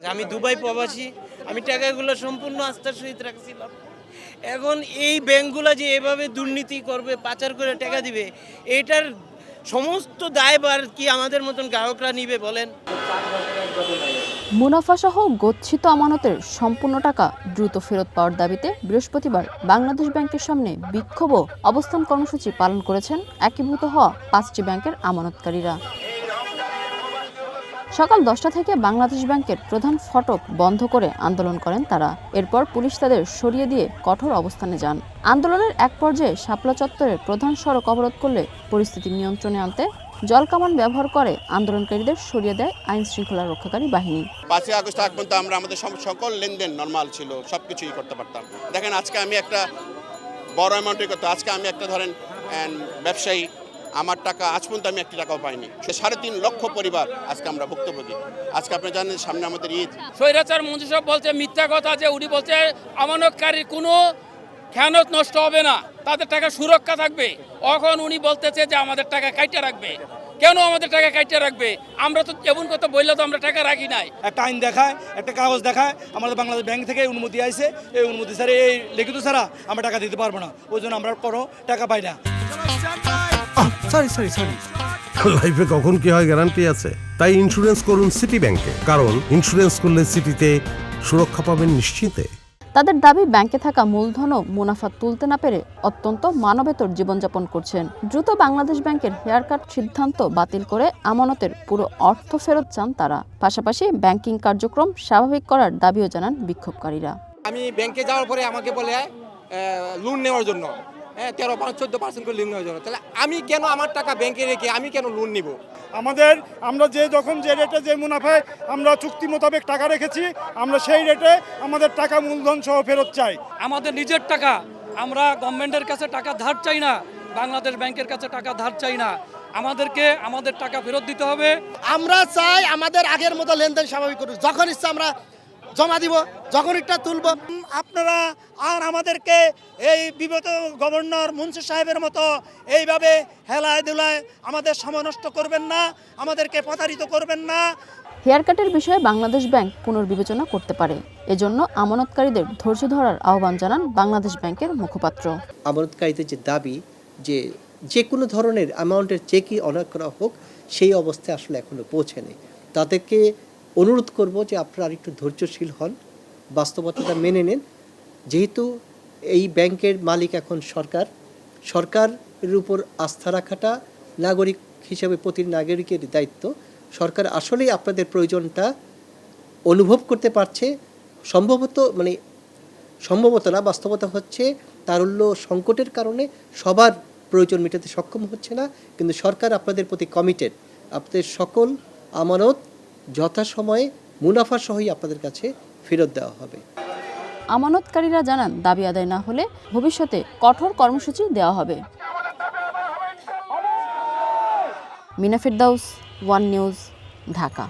আমি দুবাই প্রবাসী, আমি টাকাগুলো সম্পূর্ণ আস্থার সহিত রাখছিলাম। এখন এই ব্যাংকগুলো যে এভাবে দুর্নীতি করবে, পাচার করে টাকা দিবে, এটার সমস্ত দায়ভার কি আমাদের মতন গ্রাহকরা নিবে বলেন? মুনাফাসহ গচ্ছিত আমানতের সম্পূর্ণ টাকা দ্রুত ফেরত পাওয়ার দাবিতে বৃহস্পতিবার বাংলাদেশ ব্যাংকের সামনে বিক্ষোভ ও অবস্থান কর্মসূচি পালন করেছেন একীভূত হওয়া 5টি ব্যাংকের আমানতকারীরা। সকাল 10টা থেকে বাংলাদেশ ব্যাংকের প্রধান ফটক বন্ধ করে আন্দোলন করেন তারা। এরপর পুলিশ তাদের সরিয়ে দিয়ে কঠোর অবস্থানে যান। আন্দোলনের এক পর্যায়ে শাপলা চত্বরের প্রধান সড়ক অবরোধ করলে পরিস্থিতি নিয়ন্ত্রণে আনতে জলকামান ব্যবহার করে আন্দোলনকারীদের সরিয়ে দেয় আইন শৃঙ্খলা রক্ষাকারী বাহিনী। 5ই আগস্ট আগ পর্যন্ত আমরা আমাদের সকল লেনদেন নর্মাল ছিল, সবকিছুই করতে পারতাম। দেখেন আজকে আমি একটা বড় অ্যামাউন্টের করতে, আজকে আমি একটা ধরেন ব্যবসায়ী, আমার টাকা আজ পর্যন্ত আমি 1 টাকাও পাইনি। 3.5 লক্ষ পরিবার আজকে আমরা ভুক্তভোগী। আজকে আপনি জানেন সামনে আমাদের ঈদ। স্বৈরাচার মন্ত্রী সাহেব বলছে মিথ্যা কথা, যে উনি বলছে আমানতকারীর কোনো খেয়ানত নষ্ট হবে না, তাদের টাকা সুরক্ষা থাকবে। এখন উনি বলতেছে যে আমাদের টাকা কাইটা রাখবে। কেন আমাদের টাকা কাইটা রাখবে? আমরা তো এমন কথা বললে তো আমরা টাকা রাখি নাই। একটা আইন দেখায়, একটা কাগজ দেখায়, আমাদের বাংলাদেশ ব্যাংক থেকে অনুমতি আইছে, এই অনুমতি ছাড়া, এই লিখিত ছাড়া আমরা টাকা দিতে পারবো না। ওই জন্য আমরা কোনো টাকা পাই না। সরি লাইফে কখন কি হয় গ্যারান্টি আছে? তাই ইন্স্যুরেন্স করুন সিটি ব্যাংকে, কারণ ইন্স্যুরেন্স করলে সিটিতে সুরক্ষা পাবেন নিশ্চিন্তে। তাদের দাবি, ব্যাংকে থাকা মূলধন ও মুনাফা তুলতে না পেরে অত্যন্ত মানবেতর জীবনযাপন করছেন। দ্রুত বাংলাদেশ ব্যাংকের হেয়ারকাট সিদ্ধান্ত বাতিল করে আমানতের পুরো অর্থ ফেরত চান তারা। পাশাপাশি ব্যাংকিং কার্যক্রম স্বাভাবিক করার দাবিও জানান বিক্ষোভকারীরা। আমি ব্যাংকে যাওয়ার পরে আমাকে বলে লোন নেওয়ার জন্য 13-14% করে লোন নেওয়ার জন্য। তাহলে আমি কেন আমার টাকা ব্যাংকে রেখে আমি কেন লোন নিব? আমরা যখন যে রেটে, যে মুনাফায় আমরা চুক্তি মোতাবেক টাকা রেখেছি, আমরা সেই রেটে আমাদের টাকা মূলধন সহ ফেরত চাই। আমাদের নিজের টাকা, আমরা গভর্নমেন্টের কাছে টাকা ধার চাই না, বাংলাদেশ ব্যাংকের কাছে টাকা ধার চাই না। আমাদেরকে আমাদের টাকা ফেরত দিতে হবে। আমরা চাই আমাদের আগের মতো লেনদেন স্বাভাবিক করুন। যখন ইচ্ছা আমরা জমা দিব, যখন এটা তুলব। আপনারা আর আমাদেরকে এই বিগত গভর্নর মুন্সি সাহেবের মতো এইভাবে হেলায় দুলায় আমাদের সময় নষ্ট করবেন না, আমাদেরকে প্রতারিত করবেন না। হেয়ারকাটের বিষয়ে বাংলাদেশ ব্যাংক পুনর্বিবেচনা করতে পারে। এজন্য আমানতকারীদের ধৈর্য ধরার আহ্বান জানান বাংলাদেশ ব্যাংকের মুখপাত্র। আমানতকারীদের যে দাবি, যে কোনো ধরনের অ্যামাউন্টের চেকই অনার করা হোক, সেই অবস্থায় আসলে এখনো পৌঁছেনি। তাদেরকে অনুরোধ করব যে আপনারা আরেকটু ধৈর্যশীল হন, বাস্তবতাটা মেনে নেন। যেহেতু এই ব্যাংকের মালিক এখন সরকারের উপর আস্থা রাখাটা নাগরিক হিসেবে প্রতি নাগরিকের দায়িত্ব। সরকার আসলেই আপনাদের প্রয়োজনটা অনুভব করতে পারছে। সম্ভবত না, বাস্তবতা হচ্ছে তারল্য সংকটের কারণে সবার প্রয়োজন মেটাতে সক্ষম হচ্ছে না, কিন্তু সরকার আপনাদের প্রতি কমিটেড। আপনাদের সকল আমানত যথাসময়ে মুনাফা সহই আপনাদের কাছে ফেরত দেওয়া হবে। আমানতকারীরা জানান, দাবি আদায় না হলে ভবিষ্যতে কঠোর কর্মসূচি দেওয়া হবে। মিনা ফেরদাউস, ওয়ান নিউজ, ঢাকা।